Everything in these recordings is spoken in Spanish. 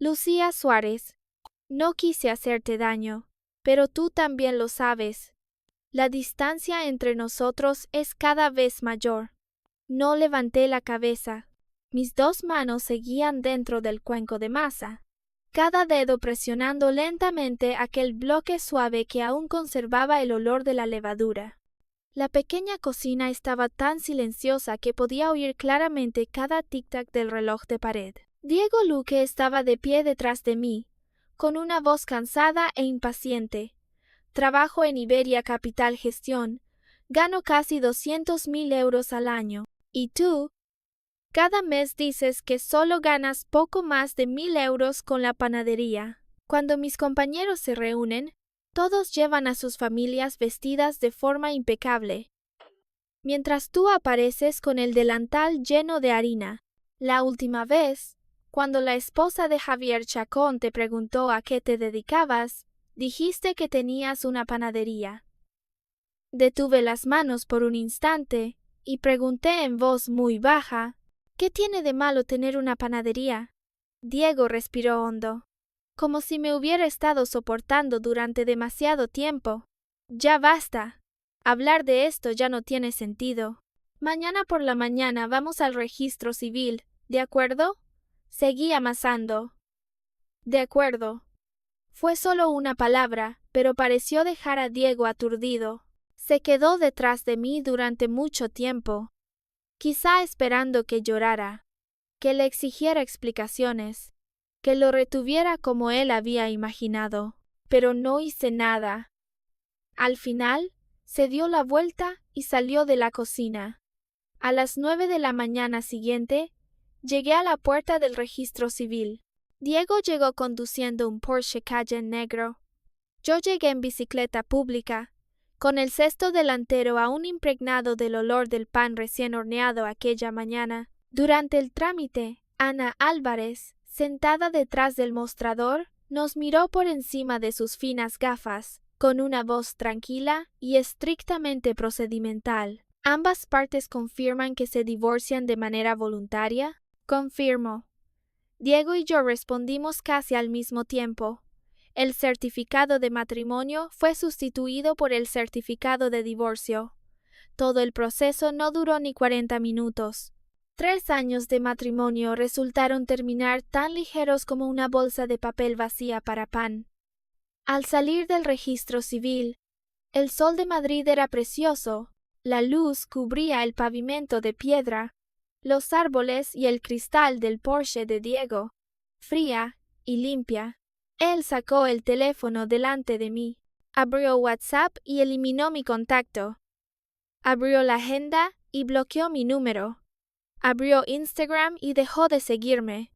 Lucía Suárez, no quise hacerte daño, pero tú también lo sabes. La distancia entre nosotros es cada vez mayor. No levanté la cabeza. Mis dos manos seguían dentro del cuenco de masa, cada dedo presionando lentamente aquel bloque suave que aún conservaba el olor de la levadura. La pequeña cocina estaba tan silenciosa que podía oír claramente cada tic-tac del reloj de pared. Diego Luque estaba de pie detrás de mí, con una voz cansada e impaciente. Trabajo en Iberia Capital Gestión. Gano casi 200.000 euros al año. ¿Y tú? Cada mes dices que solo ganas poco más de 1.000 euros con la panadería. Cuando mis compañeros se reúnen, todos llevan a sus familias vestidas de forma impecable, mientras tú apareces con el delantal lleno de harina. La última vez, cuando la esposa de Javier Chacón te preguntó a qué te dedicabas, dijiste que tenías una panadería. Detuve las manos por un instante y pregunté en voz muy baja, ¿qué tiene de malo tener una panadería? Diego respiró hondo, como si me hubiera estado soportando durante demasiado tiempo. Ya basta. Hablar de esto ya no tiene sentido. Mañana por la mañana vamos al registro civil, ¿de acuerdo? Seguí amasando. De acuerdo. Fue solo una palabra, pero pareció dejar a Diego aturdido. Se quedó detrás de mí durante mucho tiempo, quizá esperando que llorara, que le exigiera explicaciones, que lo retuviera como él había imaginado, pero no hice nada. Al final, se dio la vuelta y salió de la cocina. A las 9 de la mañana siguiente, llegué a la puerta del registro civil. Diego llegó conduciendo un Porsche Cayenne negro. Yo llegué en bicicleta pública, con el cesto delantero aún impregnado del olor del pan recién horneado aquella mañana. Durante el trámite, Ana Álvarez, sentada detrás del mostrador, nos miró por encima de sus finas gafas, con una voz tranquila y estrictamente procedimental. ¿Ambas partes confirman que se divorcian de manera voluntaria? Confirmo. Diego y yo respondimos casi al mismo tiempo. El certificado de matrimonio fue sustituido por el certificado de divorcio. Todo el proceso no duró ni 40 minutos. 3 años de matrimonio resultaron terminar tan ligeros como una bolsa de papel vacía para pan. Al salir del registro civil, el sol de Madrid era precioso. La luz cubría el pavimento de piedra, los árboles y el cristal del Porsche de Diego, fría y limpia. Él sacó el teléfono delante de mí, abrió WhatsApp y eliminó mi contacto. Abrió la agenda y bloqueó mi número. Abrió Instagram y dejó de seguirme.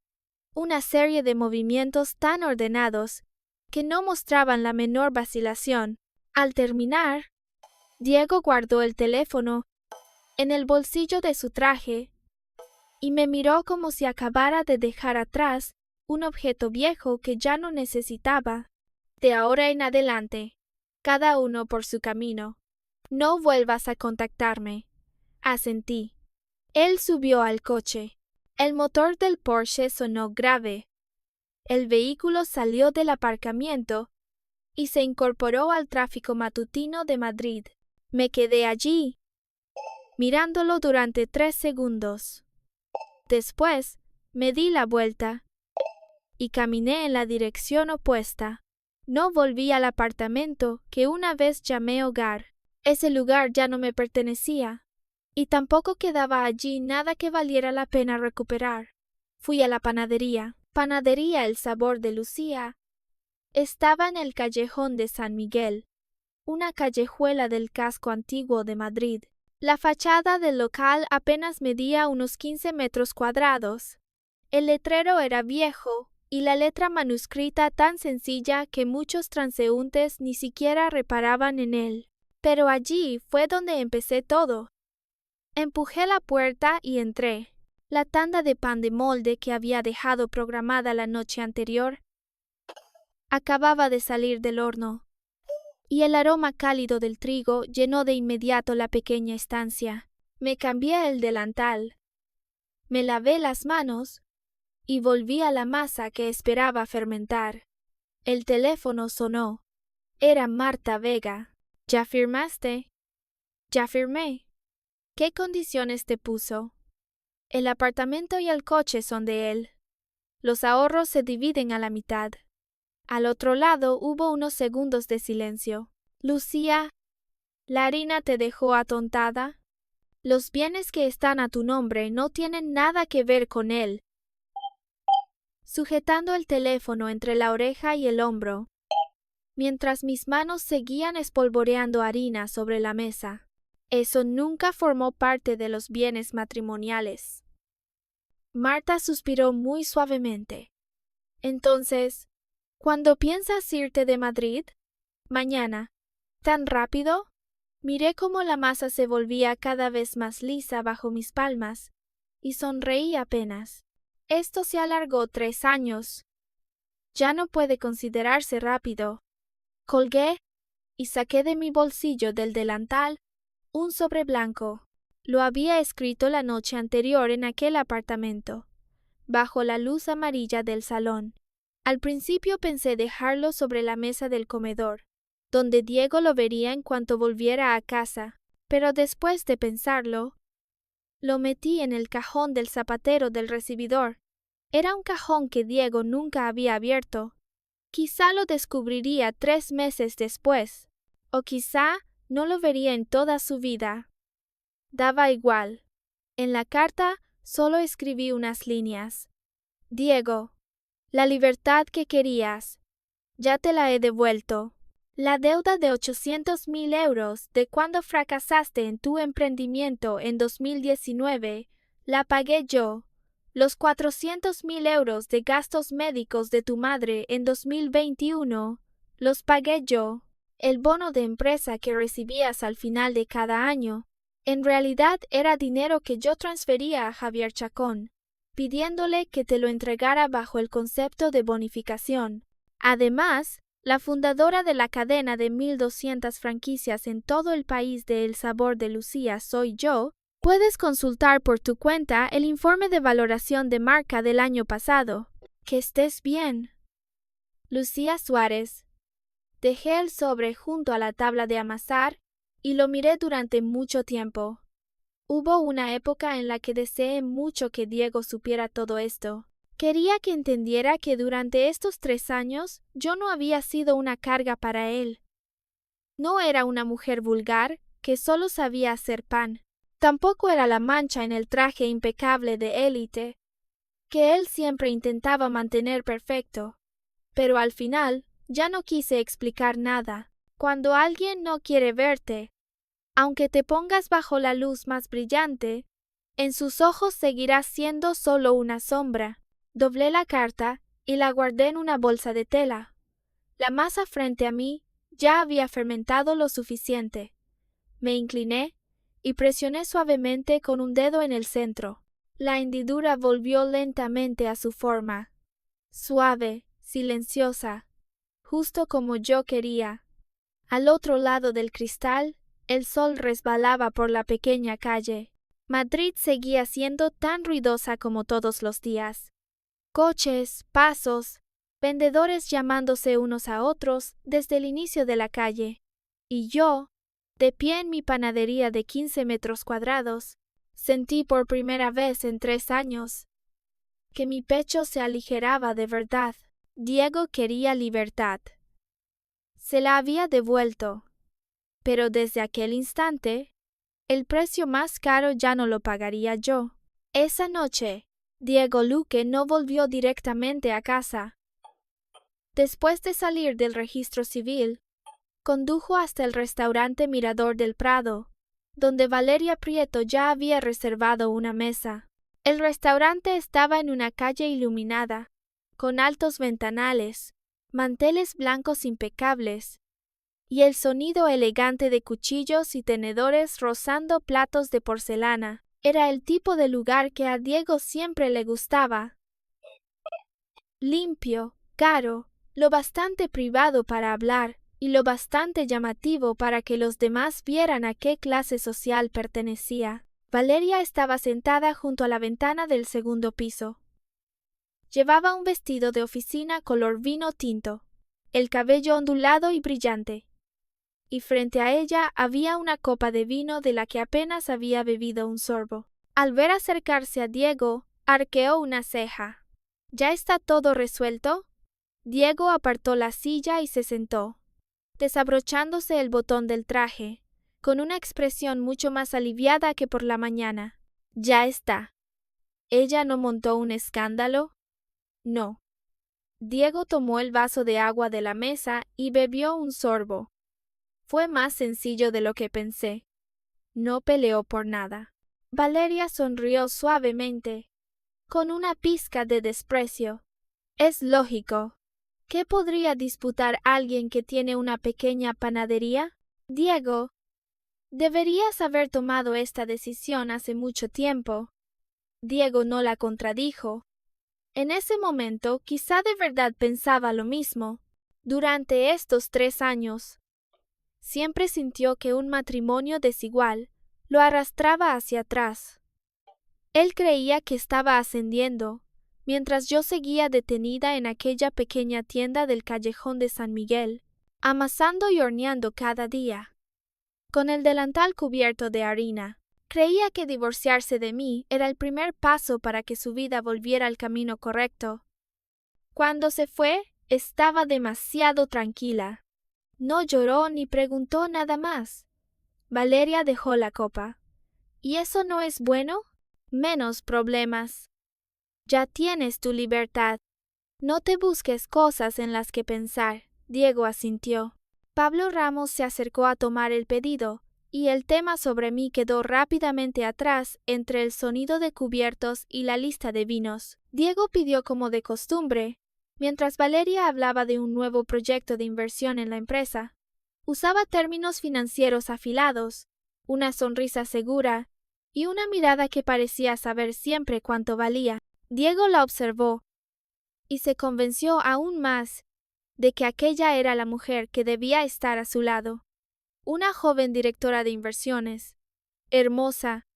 Una serie de movimientos tan ordenados que no mostraban la menor vacilación. Al terminar, Diego guardó el teléfono en el bolsillo de su traje y me miró como si acabara de dejar atrás un objeto viejo que ya no necesitaba. De ahora en adelante, cada uno por su camino. No vuelvas a contactarme. Asentí. Él subió al coche. El motor del Porsche sonó grave. El vehículo salió del aparcamiento y se incorporó al tráfico matutino de Madrid. Me quedé allí, mirándolo durante 3 segundos. Después, me di la vuelta y caminé en la dirección opuesta. No volví al apartamento que una vez llamé hogar. Ese lugar ya no me pertenecía, y tampoco quedaba allí nada que valiera la pena recuperar. Fui a la panadería. Panadería El Sabor de Lucía. Estaba en el callejón de San Miguel, una callejuela del casco antiguo de Madrid. La fachada del local apenas medía unos 15 metros cuadrados. El letrero era viejo y la letra manuscrita tan sencilla que muchos transeúntes ni siquiera reparaban en él. Pero allí fue donde empecé todo. Empujé la puerta y entré. La tanda de pan de molde que había dejado programada la noche anterior acababa de salir del horno, y el aroma cálido del trigo llenó de inmediato la pequeña estancia. Me cambié el delantal, me lavé las manos y volví a la masa que esperaba fermentar. El teléfono sonó. Era Marta Vega. ¿Ya firmaste? Ya firmé. ¿Qué condiciones te puso? El apartamento y el coche son de él. Los ahorros se dividen a la mitad. Al otro lado hubo unos segundos de silencio. Lucía, ¿la harina te dejó atontada? Los bienes que están a tu nombre no tienen nada que ver con él. Sujetando el teléfono entre la oreja y el hombro, mientras mis manos seguían espolvoreando harina sobre la mesa. Eso nunca formó parte de los bienes matrimoniales. Marta suspiró muy suavemente. Entonces, ¿cuándo piensas irte de Madrid? Mañana. ¿Tan rápido? Miré cómo la masa se volvía cada vez más lisa bajo mis palmas, y sonreí apenas. Esto se alargó 3 años. Ya no puede considerarse rápido. Colgué y saqué de mi bolsillo del delantal un sobre blanco. Lo había escrito la noche anterior en aquel apartamento, bajo la luz amarilla del salón. Al principio pensé dejarlo sobre la mesa del comedor, donde Diego lo vería en cuanto volviera a casa, pero después de pensarlo, lo metí en el cajón del zapatero del recibidor. Era un cajón que Diego nunca había abierto. Quizá lo descubriría 3 meses después, o quizá no lo vería en toda su vida. Daba igual. En la carta solo escribí unas líneas. Diego, la libertad que querías, ya te la he devuelto. La deuda de 800.000 euros de cuando fracasaste en tu emprendimiento en 2019, la pagué yo. Los 400.000 euros de gastos médicos de tu madre en 2021, los pagué yo. El bono de empresa que recibías al final de cada año, en realidad era dinero que yo transfería a Javier Chacón, pidiéndole que te lo entregara bajo el concepto de bonificación. Además, la fundadora de la cadena de 1.200 franquicias en todo el país de El Sabor de Lucía soy yo. Puedes consultar por tu cuenta el informe de valoración de marca del año pasado. Que estés bien. Lucía Suárez. Dejé el sobre junto a la tabla de amasar y lo miré durante mucho tiempo. Hubo una época en la que deseé mucho que Diego supiera todo esto. Quería que entendiera que durante estos 3 años yo no había sido una carga para él. No era una mujer vulgar que solo sabía hacer pan. Tampoco era la mancha en el traje impecable de élite que él siempre intentaba mantener perfecto. Pero al final ya no quise explicar nada. Cuando alguien no quiere verte, aunque te pongas bajo la luz más brillante, en sus ojos seguirás siendo solo una sombra. Doblé la carta y la guardé en una bolsa de tela. La masa frente a mí ya había fermentado lo suficiente. Me incliné y presioné suavemente con un dedo en el centro. La hendidura volvió lentamente a su forma, suave, silenciosa, justo como yo quería. Al otro lado del cristal, el sol resbalaba por la pequeña calle. Madrid seguía siendo tan ruidosa como todos los días. Coches, pasos, vendedores llamándose unos a otros desde el inicio de la calle. Y yo, de pie en mi panadería de 15 metros cuadrados, sentí por primera vez en 3 años que mi pecho se aligeraba de verdad. Diego quería libertad. Se la había devuelto, pero desde aquel instante, el precio más caro ya no lo pagaría yo. Esa noche, Diego Luque no volvió directamente a casa. Después de salir del registro civil, condujo hasta el restaurante Mirador del Prado, donde Valeria Prieto ya había reservado una mesa. El restaurante estaba en una calle iluminada, con altos ventanales, manteles blancos impecables, y el sonido elegante de cuchillos y tenedores rozando platos de porcelana. Era el tipo de lugar que a Diego siempre le gustaba. Limpio, caro, lo bastante privado para hablar y lo bastante llamativo para que los demás vieran a qué clase social pertenecía. Valeria estaba sentada junto a la ventana del segundo piso. Llevaba un vestido de oficina color vino tinto, el cabello ondulado y brillante, y frente a ella había una copa de vino de la que apenas había bebido un sorbo. Al ver acercarse a Diego, arqueó una ceja. ¿Ya está todo resuelto? Diego apartó la silla y se sentó, desabrochándose el botón del traje, con una expresión mucho más aliviada que por la mañana. Ya está. ¿Ella no montó un escándalo? No. Diego tomó el vaso de agua de la mesa y bebió un sorbo. Fue más sencillo de lo que pensé. No peleó por nada. Valeria sonrió suavemente, con una pizca de desprecio. Es lógico. ¿Qué podría disputar alguien que tiene una pequeña panadería? Diego, deberías haber tomado esta decisión hace mucho tiempo. Diego no la contradijo. En ese momento quizá de verdad pensaba lo mismo. Durante estos 3 años, siempre sintió que un matrimonio desigual lo arrastraba hacia atrás. Él creía que estaba ascendiendo, mientras yo seguía detenida en aquella pequeña tienda del callejón de San Miguel, amasando y horneando cada día, con el delantal cubierto de harina. Creía que divorciarse de mí era el primer paso para que su vida volviera al camino correcto. Cuando se fue, estaba demasiado tranquila. No lloró ni preguntó nada más. Valeria dejó la copa. ¿Y eso no es bueno? Menos problemas. Ya tienes tu libertad. No te busques cosas en las que pensar. Diego asintió. Pablo Ramos se acercó a tomar el pedido, y el tema sobre mí quedó rápidamente atrás entre el sonido de cubiertos y la lista de vinos. Diego pidió como de costumbre, mientras Valeria hablaba de un nuevo proyecto de inversión en la empresa. Usaba términos financieros afilados, una sonrisa segura y una mirada que parecía saber siempre cuánto valía. Diego la observó y se convenció aún más de que aquella era la mujer que debía estar a su lado. Una joven directora de inversiones, hermosa,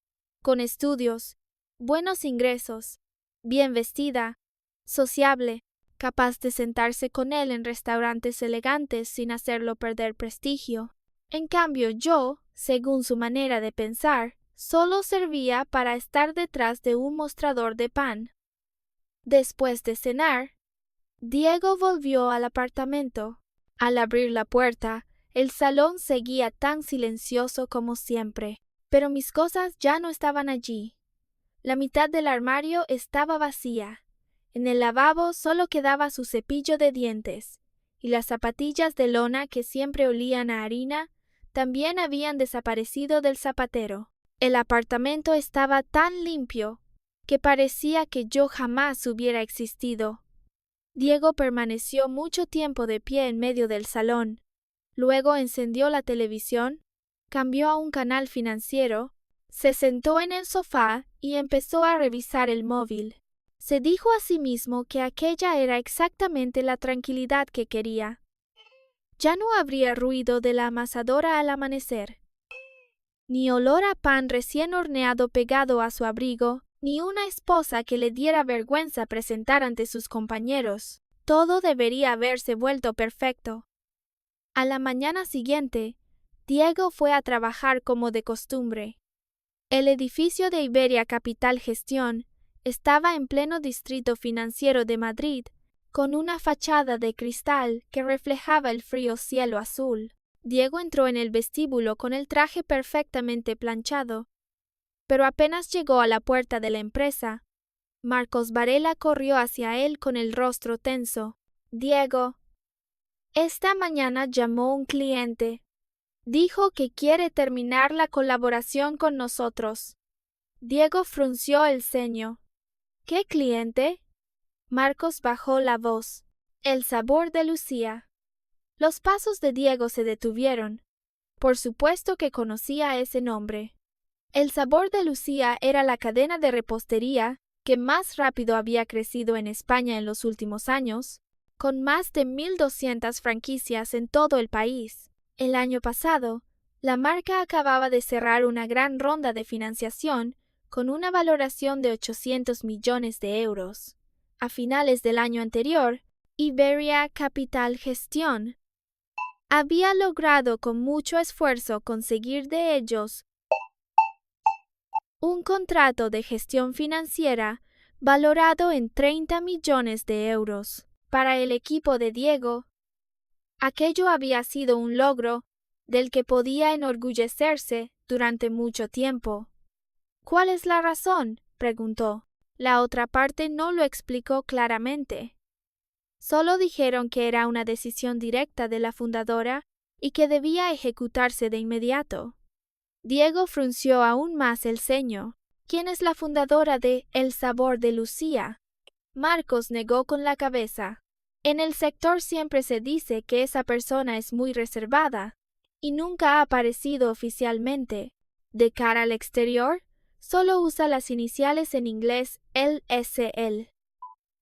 con estudios, buenos ingresos, bien vestida, sociable, capaz de sentarse con él en restaurantes elegantes sin hacerlo perder prestigio. En cambio yo, según su manera de pensar, solo servía para estar detrás de un mostrador de pan. Después de cenar, Diego volvió al apartamento. Al abrir la puerta, el salón seguía tan silencioso como siempre, pero mis cosas ya no estaban allí. La mitad del armario estaba vacía. En el lavabo solo quedaba su cepillo de dientes, y las zapatillas de lona que siempre olían a harina también habían desaparecido del zapatero. El apartamento estaba tan limpio que parecía que yo jamás hubiera existido. Diego permaneció mucho tiempo de pie en medio del salón. Luego encendió la televisión, cambió a un canal financiero, se sentó en el sofá y empezó a revisar el móvil. Se dijo a sí mismo que aquella era exactamente la tranquilidad que quería. Ya no habría ruido de la amasadora al amanecer, ni olor a pan recién horneado pegado a su abrigo, ni una esposa que le diera vergüenza presentar ante sus compañeros. Todo debería haberse vuelto perfecto. A la mañana siguiente, Diego fue a trabajar como de costumbre. El edificio de Iberia Capital Gestión estaba en pleno distrito financiero de Madrid, con una fachada de cristal que reflejaba el frío cielo azul. Diego entró en el vestíbulo con el traje perfectamente planchado, pero apenas llegó a la puerta de la empresa, Marcos Varela corrió hacia él con el rostro tenso. Diego, esta mañana llamó un cliente. Dijo que quiere terminar la colaboración con nosotros. Diego frunció el ceño. ¿Qué cliente? Marcos bajó la voz. El sabor de Lucía. Los pasos de Diego se detuvieron. Por supuesto que conocía ese nombre. El sabor de Lucía era la cadena de repostería que más rápido había crecido en España en los últimos años, con más de 1,200 franquicias en todo el país. El año pasado, la marca acababa de cerrar una gran ronda de financiación con una valoración de 800 millones de euros. A finales del año anterior, Iberia Capital Gestión había logrado con mucho esfuerzo conseguir de ellos un contrato de gestión financiera valorado en 30 millones de euros. Para el equipo de Diego, aquello había sido un logro del que podía enorgullecerse durante mucho tiempo. ¿Cuál es la razón?, preguntó. La otra parte no lo explicó claramente. Solo dijeron que era una decisión directa de la fundadora y que debía ejecutarse de inmediato. Diego frunció aún más el ceño. ¿Quién es la fundadora de El Sabor de Lucía? Marcos negó con la cabeza. En el sector siempre se dice que esa persona es muy reservada y nunca ha aparecido oficialmente. De cara al exterior, solo usa las iniciales en inglés LSL.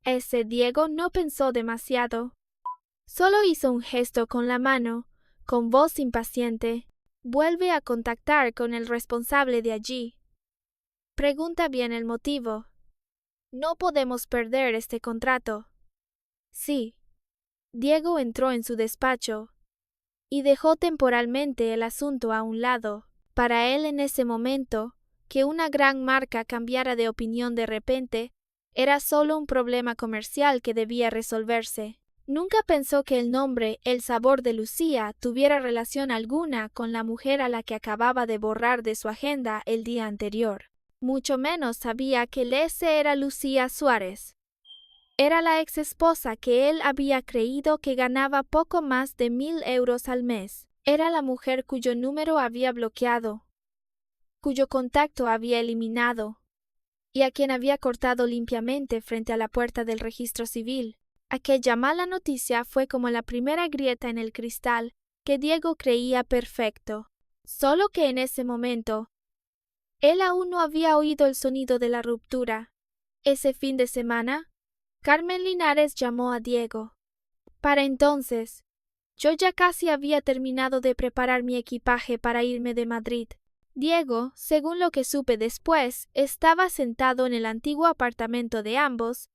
Ese Diego no pensó demasiado. Solo hizo un gesto con la mano, con voz impaciente. Vuelve a contactar con el responsable de allí. Pregunta bien el motivo. No podemos perder este contrato. Sí. Diego entró en su despacho y dejó temporalmente el asunto a un lado. Para él en ese momento, que una gran marca cambiara de opinión de repente, era solo un problema comercial que debía resolverse. Nunca pensó que el nombre El Sabor de Lucía tuviera relación alguna con la mujer a la que acababa de borrar de su agenda el día anterior. Mucho menos sabía que ese era Lucía Suárez. Era la ex esposa que él había creído que ganaba poco más de 1.000 euros al mes. Era la mujer cuyo número había bloqueado, cuyo contacto había eliminado, y a quien había cortado limpiamente frente a la puerta del registro civil. Aquella mala noticia fue como la primera grieta en el cristal que Diego creía perfecto. Solo que en ese momento, él aún no había oído el sonido de la ruptura. Ese fin de semana, Carmen Linares llamó a Diego. Para entonces, yo ya casi había terminado de preparar mi equipaje para irme de Madrid. Diego, según lo que supe después, estaba sentado en el antiguo apartamento de ambos,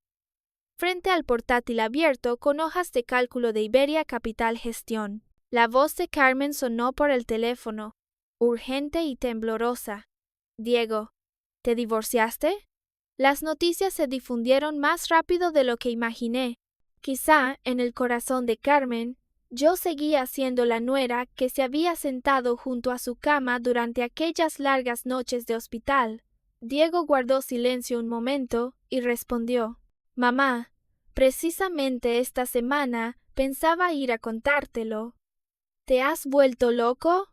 frente al portátil abierto con hojas de cálculo de Iberia Capital Gestión. La voz de Carmen sonó por el teléfono, urgente y temblorosa. Diego, ¿te divorciaste? Las noticias se difundieron más rápido de lo que imaginé. Quizá, en el corazón de Carmen, yo seguía siendo la nuera que se había sentado junto a su cama durante aquellas largas noches de hospital. Diego guardó silencio un momento y respondió: Mamá, precisamente esta semana pensaba ir a contártelo. ¿Te has vuelto loco?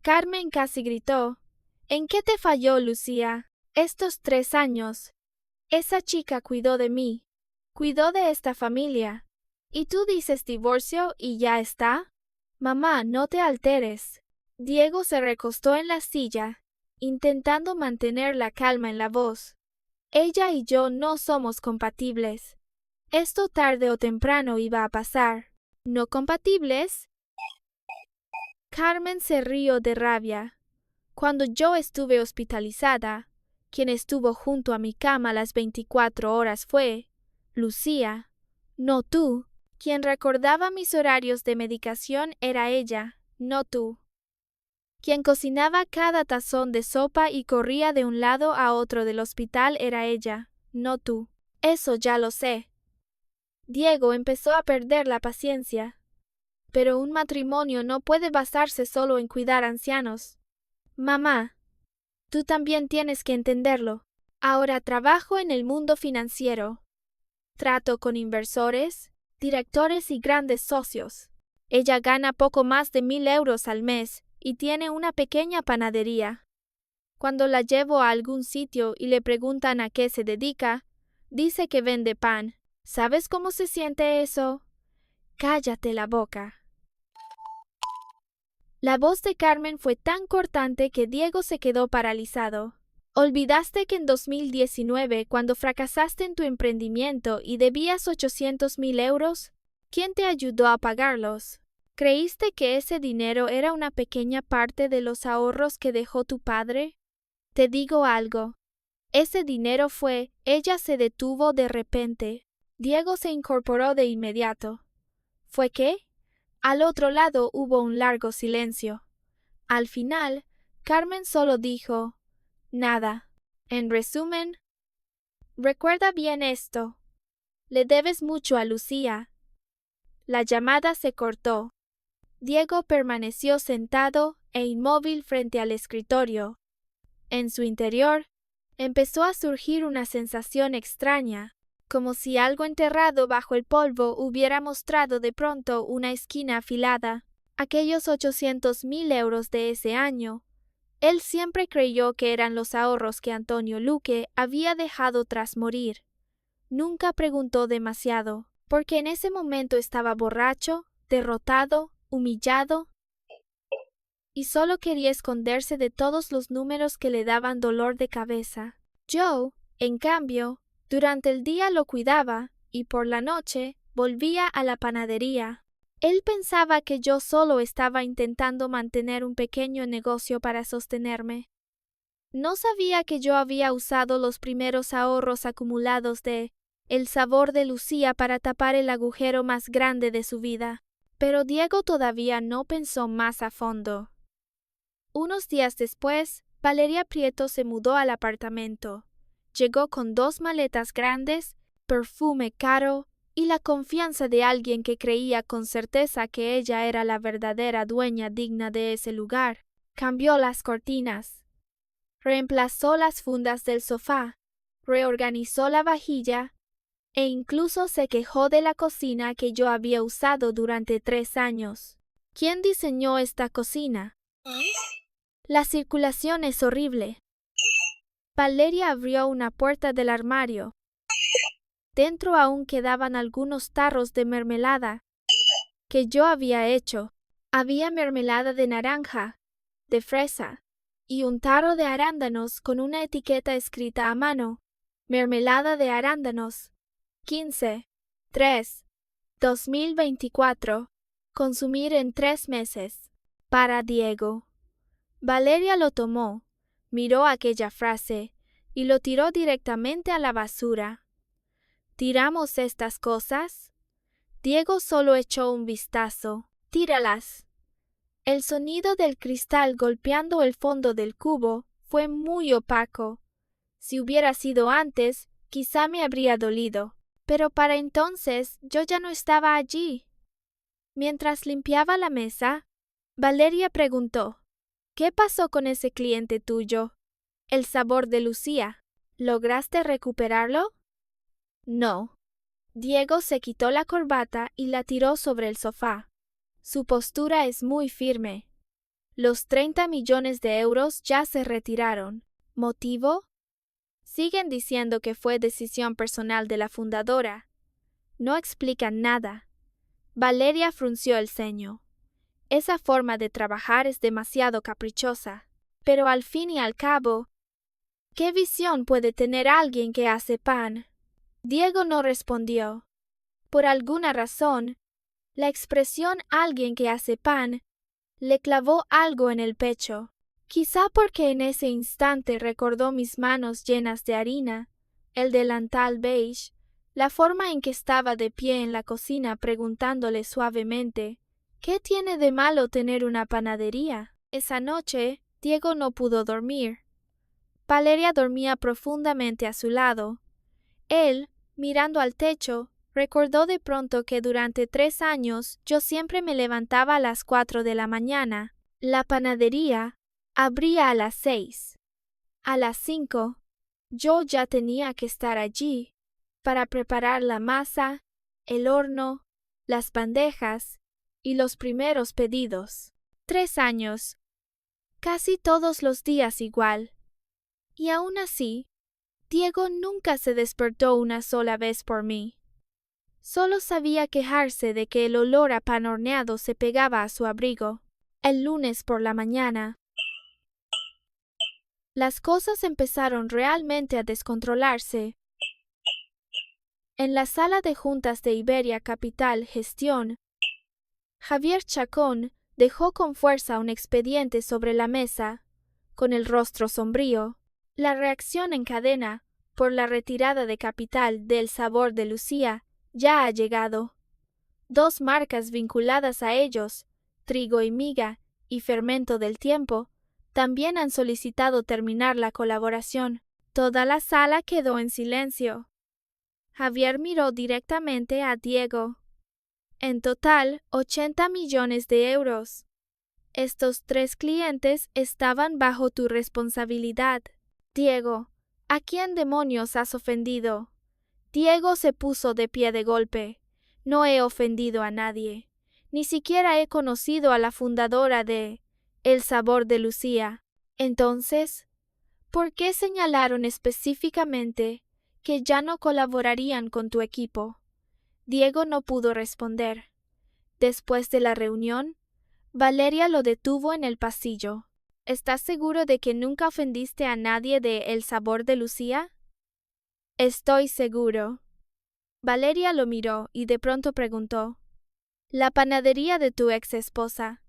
Carmen casi gritó. ¿En qué te falló, Lucía? Estos 3 años. Esa chica cuidó de mí, cuidó de esta familia. ¿Y tú dices divorcio y ya está? Mamá, no te alteres. Diego se recostó en la silla, intentando mantener la calma en la voz. Ella y yo no somos compatibles. Esto tarde o temprano iba a pasar. ¿No compatibles? Carmen se rió de rabia. Cuando yo estuve hospitalizada, quien estuvo junto a mi cama las 24 horas fue Lucía, no tú. Quien recordaba mis horarios de medicación era ella, no tú. Quien cocinaba cada tazón de sopa y corría de un lado a otro del hospital era ella, no tú. Eso ya lo sé. Diego empezó a perder la paciencia. Pero un matrimonio no puede basarse solo en cuidar ancianos. Mamá, tú también tienes que entenderlo. Ahora trabajo en el mundo financiero. Trato con inversores, directores y grandes socios. Ella gana poco más de 1.000 euros al mes y tiene una pequeña panadería. Cuando la llevo a algún sitio y le preguntan a qué se dedica, dice que vende pan. ¿Sabes cómo se siente eso? Cállate la boca. La voz de Carmen fue tan cortante que Diego se quedó paralizado. ¿Olvidaste que en 2019, cuando fracasaste en tu emprendimiento y debías 800.000 euros? ¿Quién te ayudó a pagarlos? ¿Creíste que ese dinero era una pequeña parte de los ahorros que dejó tu padre? Te digo algo. Ese dinero ella se detuvo de repente. Diego se incorporó de inmediato. ¿Fue qué? Al otro lado hubo un largo silencio. Al final, Carmen solo dijo, nada. En resumen, recuerda bien esto. Le debes mucho a Lucía. La llamada se cortó. Diego permaneció sentado e inmóvil frente al escritorio. En su interior, empezó a surgir una sensación extraña, como si algo enterrado bajo el polvo hubiera mostrado de pronto una esquina afilada. Aquellos 800.000 euros de ese año. Él siempre creyó que eran los ahorros que Antonio Luque había dejado tras morir. Nunca preguntó demasiado, porque en ese momento estaba borracho, derrotado, humillado, y solo quería esconderse de todos los números que le daban dolor de cabeza. Joe, en cambio, durante el día lo cuidaba y por la noche volvía a la panadería. Él pensaba que yo solo estaba intentando mantener un pequeño negocio para sostenerme. No sabía que yo había usado los primeros ahorros acumulados de El sabor de Lucía para tapar el agujero más grande de su vida. Pero Diego todavía no pensó más a fondo. Unos días después, Valeria Prieto se mudó al apartamento. Llegó con 2 maletas grandes, perfume caro y la confianza de alguien que creía con certeza que ella era la verdadera dueña digna de ese lugar. Cambió las cortinas, reemplazó las fundas del sofá, reorganizó la vajilla e incluso se quejó de la cocina que yo había usado durante 3 años. ¿Quién diseñó esta cocina? La circulación es horrible. Valeria abrió una puerta del armario. Dentro aún quedaban algunos tarros de mermelada que yo había hecho. Había mermelada de naranja, de fresa y un tarro de arándanos con una etiqueta escrita a mano. Mermelada de arándanos. 15/3/2024. Consumir en 3 meses. Para Diego. Valeria lo tomó, miró aquella frase y lo tiró directamente a la basura. ¿Tiramos estas cosas? Diego solo echó un vistazo. Tíralas. El sonido del cristal golpeando el fondo del cubo fue muy opaco. Si hubiera sido antes, quizá me habría dolido, pero para entonces yo ya no estaba allí. Mientras limpiaba la mesa, Valeria preguntó, ¿qué pasó con ese cliente tuyo? El sabor de Lucía. ¿Lograste recuperarlo? No. Diego se quitó la corbata y la tiró sobre el sofá. Su postura es muy firme. Los 30 millones de euros ya se retiraron. ¿Motivo? Siguen diciendo que fue decisión personal de la fundadora. No explican nada. Valeria frunció el ceño. Esa forma de trabajar es demasiado caprichosa. Pero al fin y al cabo, ¿qué visión puede tener alguien que hace pan? Diego no respondió. Por alguna razón, la expresión alguien que hace pan le clavó algo en el pecho. Quizá porque en ese instante recordó mis manos llenas de harina, el delantal beige, la forma en que estaba de pie en la cocina preguntándole suavemente, ¿qué tiene de malo tener una panadería? Esa noche, Diego no pudo dormir. Valeria dormía profundamente a su lado. Él, mirando al techo, recordó de pronto que durante 3 años yo siempre me levantaba a las 4 de la mañana. La panadería abría a las 6. A las 5, yo ya tenía que estar allí para preparar la masa, el horno, las bandejas y los primeros pedidos. 3 años. Casi todos los días igual. Y aún así, Diego nunca se despertó una sola vez por mí. Solo sabía quejarse de que el olor a pan horneado se pegaba a su abrigo. El lunes por la mañana, las cosas empezaron realmente a descontrolarse. En la sala de juntas de Iberia Capital Gestión, Javier Chacón dejó con fuerza un expediente sobre la mesa, con el rostro sombrío. La reacción en cadena por la retirada de capital del sabor de Lucía ya ha llegado. 2 marcas vinculadas a ellos, Trigo y Miga y Fermento del Tiempo, también han solicitado terminar la colaboración. Toda la sala quedó en silencio. Javier miró directamente a Diego. En total, 80 millones de euros. Estos 3 clientes estaban bajo tu responsabilidad. Diego, ¿a quién demonios has ofendido? Diego se puso de pie de golpe. No he ofendido a nadie. Ni siquiera he conocido a la fundadora de El Sabor de Lucía. Entonces, ¿por qué señalaron específicamente que ya no colaborarían con tu equipo? Diego no pudo responder. Después de la reunión, Valeria lo detuvo en el pasillo. ¿Estás seguro de que nunca ofendiste a nadie de El Sabor de Lucía? Estoy seguro. Valeria lo miró y de pronto preguntó: ¿La panadería de tu ex esposa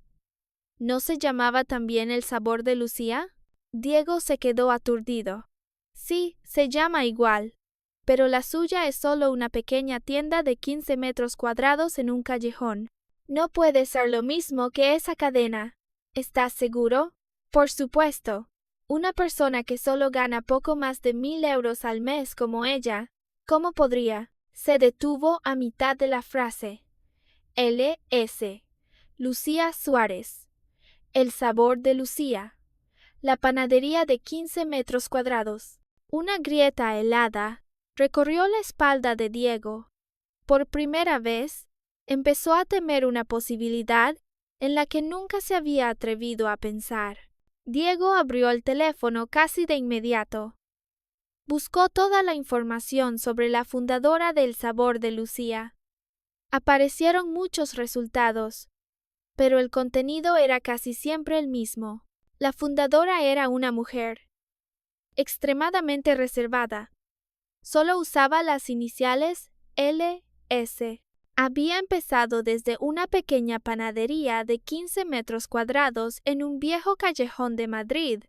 no se llamaba también El Sabor de Lucía? Diego se quedó aturdido. Sí, se llama igual, pero la suya es solo una pequeña tienda de 15 metros cuadrados en un callejón. No puede ser lo mismo que esa cadena. ¿Estás seguro? Por supuesto. Una persona que solo gana poco más de 1.000 euros al mes como ella, ¿cómo podría? Se detuvo a mitad de la frase. L.S. Lucía Suárez. El Sabor de Lucía. La panadería de 15 metros cuadrados. Una grieta helada recorrió la espalda de Diego. Por primera vez, empezó a temer una posibilidad en la que nunca se había atrevido a pensar. Diego abrió el teléfono casi de inmediato. Buscó toda la información sobre la fundadora del Sabor de Lucía. Aparecieron muchos resultados, pero el contenido era casi siempre el mismo. La fundadora era una mujer, extremadamente reservada. Solo usaba las iniciales L.S. Había empezado desde una pequeña panadería de 15 metros cuadrados en un viejo callejón de Madrid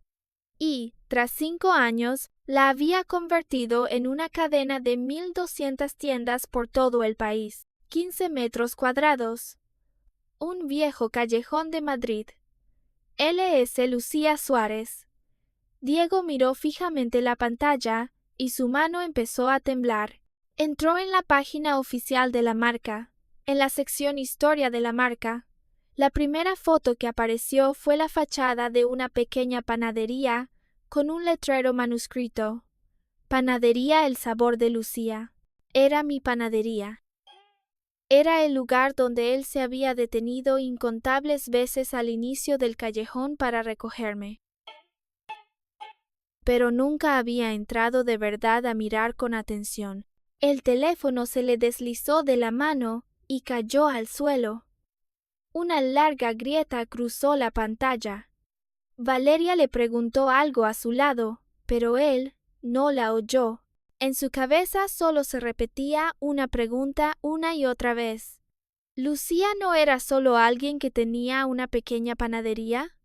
y, tras 5 años, la había convertido en una cadena de 1.200 tiendas por todo el país. 15 metros cuadrados. Un viejo callejón de Madrid. L.S. Lucía Suárez. Diego miró fijamente la pantalla y su mano empezó a temblar. Entró en la página oficial de la marca. En la sección Historia de la marca, la primera foto que apareció fue la fachada de una pequeña panadería con un letrero manuscrito. Panadería El Sabor de Lucía. Era mi panadería. Era el lugar donde él se había detenido incontables veces al inicio del callejón para recogerme. Pero nunca había entrado de verdad a mirar con atención. El teléfono se le deslizó de la mano y cayó al suelo. Una larga grieta cruzó la pantalla. Valeria le preguntó algo a su lado, pero él no la oyó. En su cabeza solo se repetía una pregunta una y otra vez. ¿Lucía no era solo alguien que tenía una pequeña panadería?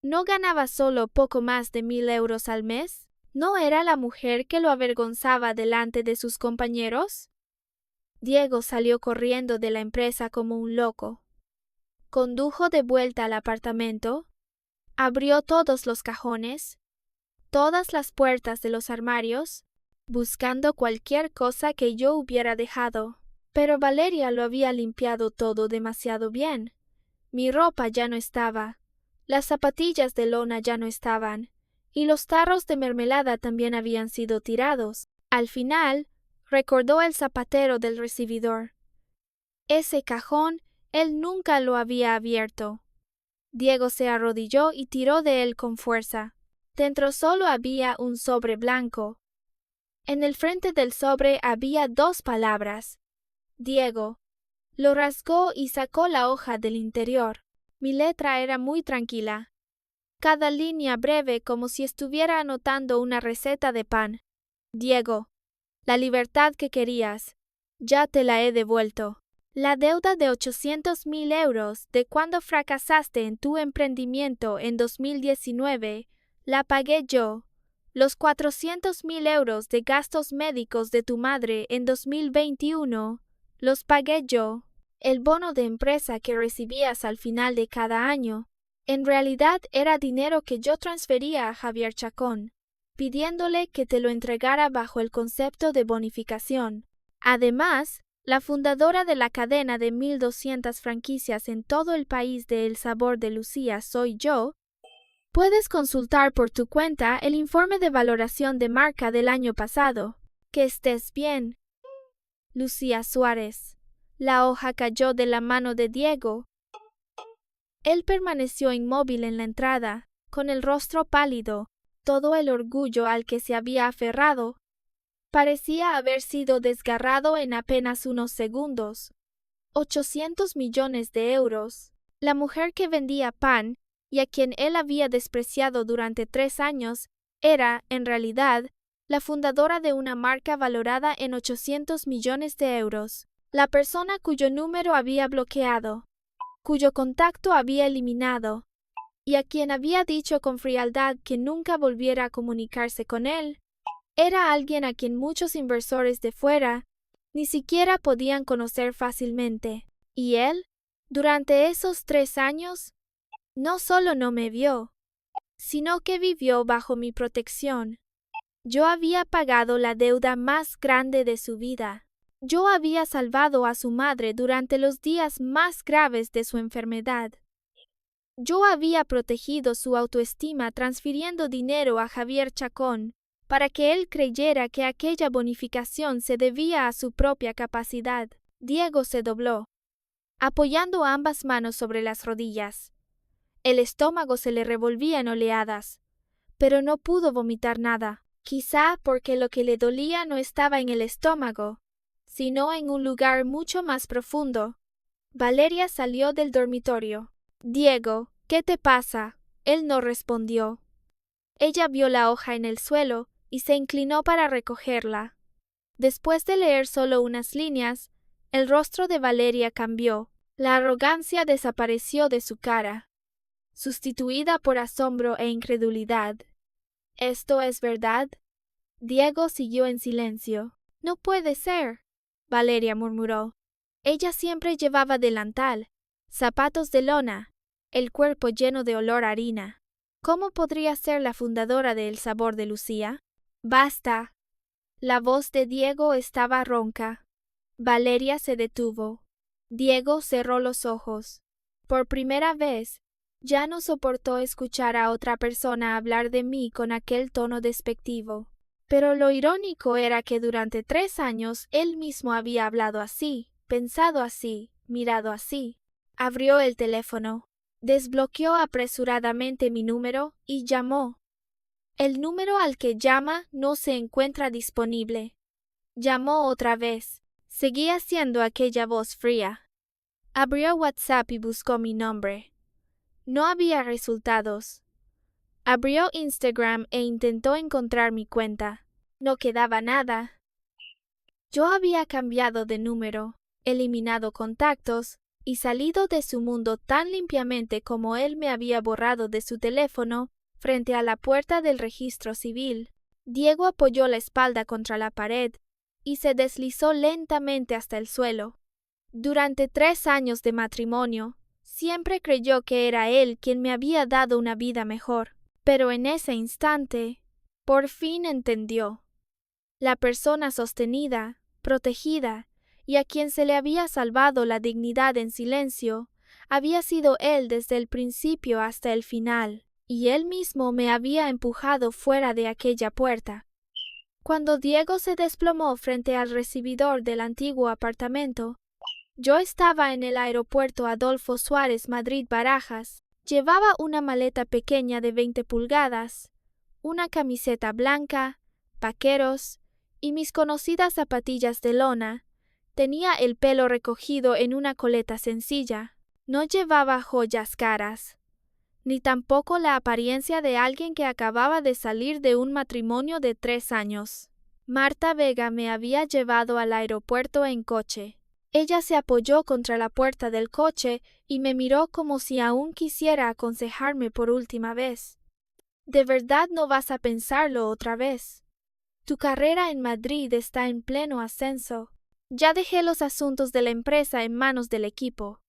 ¿No ganaba solo poco más de 1.000 euros al mes? ¿No era la mujer que lo avergonzaba delante de sus compañeros? Diego salió corriendo de la empresa como un loco. Condujo de vuelta al apartamento, abrió todos los cajones, todas las puertas de los armarios, buscando cualquier cosa que yo hubiera dejado. Pero Valeria lo había limpiado todo demasiado bien. Mi ropa ya no estaba, las zapatillas de lona ya no estaban, y los tarros de mermelada también habían sido tirados. Al final, recordó el zapatero del recibidor. Ese cajón él nunca lo había abierto. Diego se arrodilló y tiró de él con fuerza. Dentro solo había un sobre blanco. En el frente del sobre había 2 palabras. Diego. Lo rasgó y sacó la hoja del interior. Mi letra era muy tranquila. Cada línea breve como si estuviera anotando una receta de pan. Diego. La libertad que querías. Ya te la he devuelto. La deuda de 800.000 euros de cuando fracasaste en tu emprendimiento en 2019, la pagué yo. Los 400.000 euros de gastos médicos de tu madre en 2021 Los pagué yo. El bono de empresa que recibías al final de cada año, en realidad era dinero que yo transfería a Javier Chacón, pidiéndole que te lo entregara bajo el concepto de bonificación. Además, la fundadora de la cadena de 1,200 franquicias en todo el país de El Sabor de Lucía soy yo. Puedes consultar por tu cuenta el informe de valoración de marca del año pasado. Que estés bien. Lucía Suárez. La hoja cayó de la mano de Diego. Él permaneció inmóvil en la entrada, con el rostro pálido. Todo el orgullo al que se había aferrado parecía haber sido desgarrado en apenas unos segundos. 800 millones de euros. La mujer que vendía pan y a quien él había despreciado durante 3 años era, en realidad, la fundadora de una marca valorada en 800 millones de euros. La persona cuyo número había bloqueado, cuyo contacto había eliminado, y a quien había dicho con frialdad que nunca volviera a comunicarse con él, era alguien a quien muchos inversores de fuera ni siquiera podían conocer fácilmente. Y él, durante esos 3 años, no solo no me vio, sino que vivió bajo mi protección. Yo había pagado la deuda más grande de su vida. Yo había salvado a su madre durante los días más graves de su enfermedad. Yo había protegido su autoestima transfiriendo dinero a Javier Chacón para que él creyera que aquella bonificación se debía a su propia capacidad. Diego se dobló, apoyando ambas manos sobre las rodillas. El estómago se le revolvía en oleadas, pero no pudo vomitar nada, quizá porque lo que le dolía no estaba en el estómago, sino en un lugar mucho más profundo. Valeria salió del dormitorio. Diego, ¿qué te pasa? Él no respondió. Ella vio la hoja en el suelo y se inclinó para recogerla. Después de leer solo unas líneas, el rostro de Valeria cambió. La arrogancia desapareció de su cara, sustituida por asombro e incredulidad. ¿Esto es verdad? Diego siguió en silencio. No puede ser, Valeria murmuró. Ella siempre llevaba delantal, zapatos de lona, el cuerpo lleno de olor a harina. ¿Cómo podría ser la fundadora de El Sabor de Lucía? Basta. La voz de Diego estaba ronca. Valeria se detuvo. Diego cerró los ojos. Por primera vez, ya no soportó escuchar a otra persona hablar de mí con aquel tono despectivo. Pero lo irónico era que durante 3 años él mismo había hablado así, pensado así, mirado así. Abrió el teléfono, desbloqueó apresuradamente mi número y llamó. El número al que llama no se encuentra disponible. Llamó otra vez. Seguía siendo aquella voz fría. Abrió WhatsApp y buscó mi nombre. No había resultados. Abrió Instagram e intentó encontrar mi cuenta. No quedaba nada. Yo había cambiado de número, eliminado contactos y salido de su mundo tan limpiamente como él me había borrado de su teléfono frente a la puerta del registro civil. Diego apoyó la espalda contra la pared y se deslizó lentamente hasta el suelo. Durante 3 años de matrimonio, siempre creyó que era él quien me había dado una vida mejor. Pero en ese instante, por fin entendió. La persona sostenida, protegida, y a quien se le había salvado la dignidad en silencio, había sido él desde el principio hasta el final, y él mismo me había empujado fuera de aquella puerta. Cuando Diego se desplomó frente al recibidor del antiguo apartamento, yo estaba en el aeropuerto Adolfo Suárez Madrid-Barajas. Llevaba una maleta pequeña de 20 pulgadas, una camiseta blanca, vaqueros y mis conocidas zapatillas de lona. Tenía el pelo recogido en una coleta sencilla. No llevaba joyas caras, ni tampoco la apariencia de alguien que acababa de salir de un matrimonio de 3 años. Marta Vega me había llevado al aeropuerto en coche. Ella se apoyó contra la puerta del coche y me miró como si aún quisiera aconsejarme por última vez. ¿De verdad no vas a pensarlo otra vez? Tu carrera en Madrid está en pleno ascenso. Ya dejé los asuntos de la empresa en manos del equipo.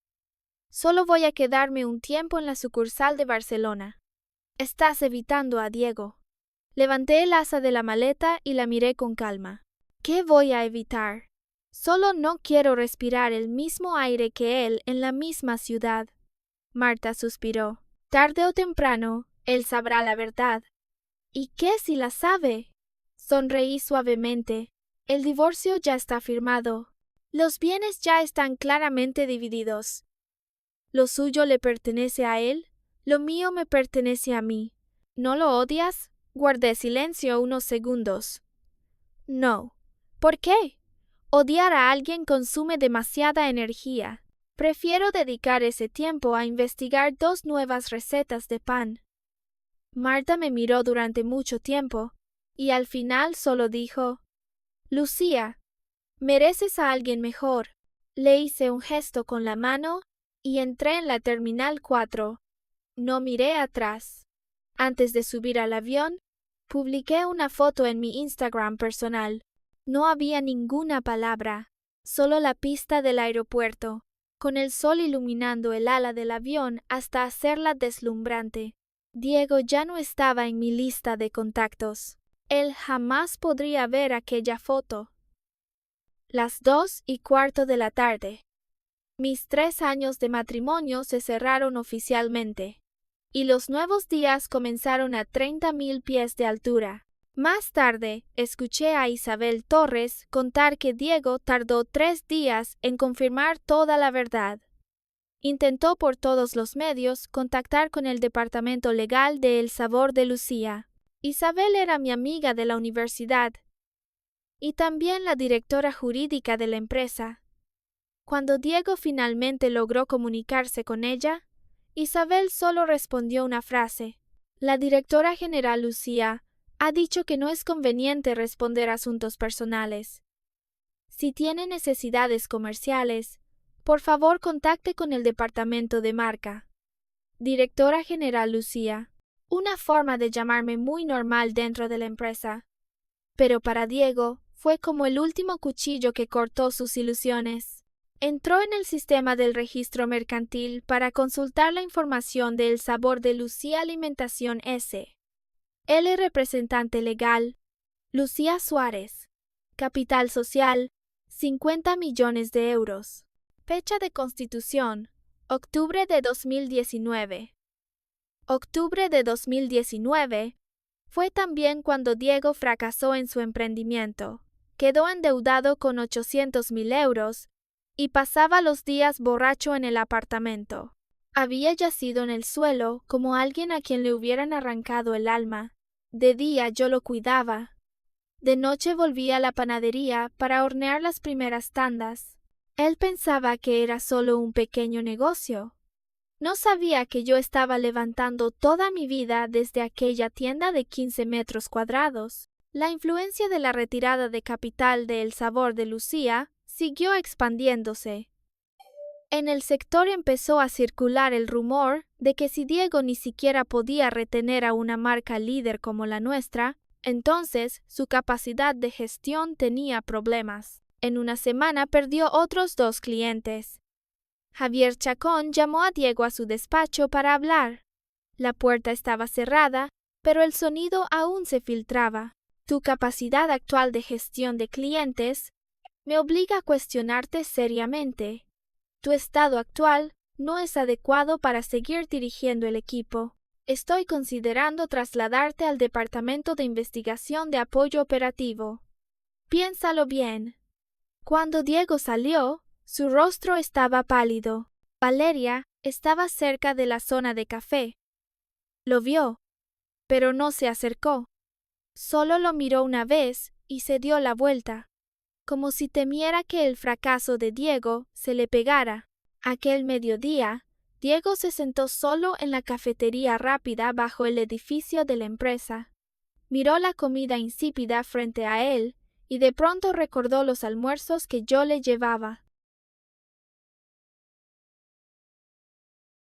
Solo voy a quedarme un tiempo en la sucursal de Barcelona. Estás evitando a Diego. Levanté el asa de la maleta y la miré con calma. ¿Qué voy a evitar? Solo no quiero respirar el mismo aire que él en la misma ciudad. Marta suspiró. Tarde o temprano, él sabrá la verdad. ¿Y qué si la sabe? Sonreí suavemente. El divorcio ya está firmado. Los bienes ya están claramente divididos. Lo suyo le pertenece a él, lo mío me pertenece a mí. ¿No lo odias? Guardé silencio unos segundos. No. ¿Por qué? Odiar a alguien consume demasiada energía. Prefiero dedicar ese tiempo a investigar 2 nuevas recetas de pan. Marta me miró durante mucho tiempo, y al final solo dijo: Lucía, mereces a alguien mejor. Le hice un gesto con la mano y entré en la Terminal 4. No miré atrás. Antes de subir al avión, publiqué una foto en mi Instagram personal. No había ninguna palabra, solo la pista del aeropuerto, con el sol iluminando el ala del avión hasta hacerla deslumbrante. Diego ya no estaba en mi lista de contactos. Él jamás podría ver aquella foto. Las 2:15 de la tarde. Mis 3 años de matrimonio se cerraron oficialmente, y los nuevos días comenzaron a 30.000 pies de altura. Más tarde, escuché a Isabel Torres contar que Diego tardó 3 días en confirmar toda la verdad. Intentó por todos los medios contactar con el departamento legal de El Sabor de Lucía. Isabel era mi amiga de la universidad y también la directora jurídica de la empresa. Cuando Diego finalmente logró comunicarse con ella, Isabel solo respondió una frase. La directora general Lucía ha dicho que no es conveniente responder asuntos personales. Si tiene necesidades comerciales, por favor contacte con el departamento de marca. Directora general Lucía. Una forma de llamarme muy normal dentro de la empresa. Pero para Diego fue como el último cuchillo que cortó sus ilusiones. Entró en el sistema del registro mercantil para consultar la información de El Sabor de Lucía Alimentación S. L. Representante legal, Lucía Suárez. Capital social, 50 millones de euros. Fecha de constitución, octubre de 2019. Octubre de 2019 fue también cuando Diego fracasó en su emprendimiento. Quedó endeudado con 800.000 euros y pasaba los días borracho en el apartamento. Había yacido en el suelo como alguien a quien le hubieran arrancado el alma. De día yo lo cuidaba. De noche volvía a la panadería para hornear las primeras tandas. Él pensaba que era solo un pequeño negocio. No sabía que yo estaba levantando toda mi vida desde aquella tienda de 15 metros cuadrados. La influencia de la retirada de capital de El Sabor de Lucía siguió expandiéndose. En el sector empezó a circular el rumor de que si Diego ni siquiera podía retener a una marca líder como la nuestra, entonces su capacidad de gestión tenía problemas. En una semana perdió otros 2 clientes. Javier Chacón llamó a Diego a su despacho para hablar. La puerta estaba cerrada, pero el sonido aún se filtraba. Tu capacidad actual de gestión de clientes me obliga a cuestionarte seriamente. Tu estado actual no es adecuado para seguir dirigiendo el equipo. Estoy considerando trasladarte al Departamento de Investigación de Apoyo Operativo. Piénsalo bien. Cuando Diego salió, su rostro estaba pálido. Valeria estaba cerca de la zona de café. Lo vio, pero no se acercó. Solo lo miró una vez y se dio la vuelta, como si temiera que el fracaso de Diego se le pegara. Aquel mediodía, Diego se sentó solo en la cafetería rápida bajo el edificio de la empresa. Miró la comida insípida frente a él y de pronto recordó los almuerzos que yo le llevaba.